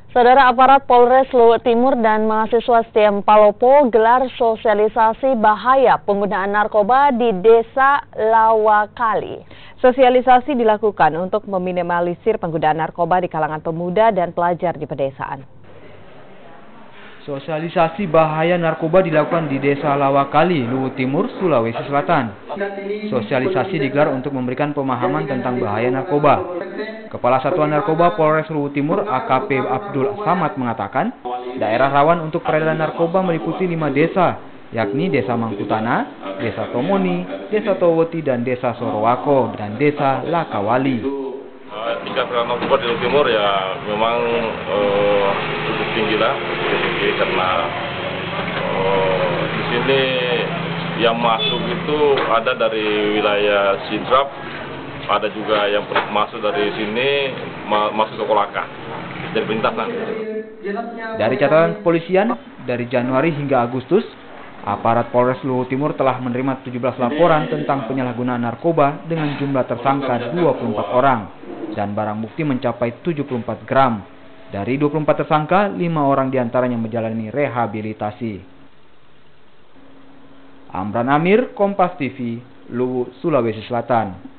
Saudara, aparat Polres Luwu Timur dan mahasiswa STM Palopo gelar sosialisasi bahaya penggunaan narkoba di Desa Lawakali. Sosialisasi dilakukan untuk meminimalisir penggunaan narkoba di kalangan pemuda dan pelajar di pedesaan. Sosialisasi bahaya narkoba dilakukan di Desa Lawakali, Luwu Timur, Sulawesi Selatan. Sosialisasi digelar untuk memberikan pemahaman tentang bahaya narkoba. Kepala Satuan Narkoba Polres Luwu Timur AKP Abdul Samad mengatakan, daerah rawan untuk peredaran narkoba meliputi 5 desa, yakni Desa Mangkutana, Desa Tomoni, Desa Towoti, dan Desa Sorowako, dan Desa Lakawali. Tingkat narkoba di Luwu Timur ya memang cukup tinggi lah, karena di sini yang masuk itu ada dari wilayah Sidrap, ada juga yang masuk dari sini masuk ke Kolaka, dari perlintasan. Dari catatan kepolisian, dari Januari hingga Agustus, aparat Polres Luwu Timur telah menerima 17 laporan tentang penyalahgunaan narkoba dengan jumlah tersangka 24 orang dan barang bukti mencapai 74 gram. Dari 24 tersangka, 5 orang diantaranya menjalani rehabilitasi. Amran Amir, Kompas TV, Luwu, Sulawesi Selatan.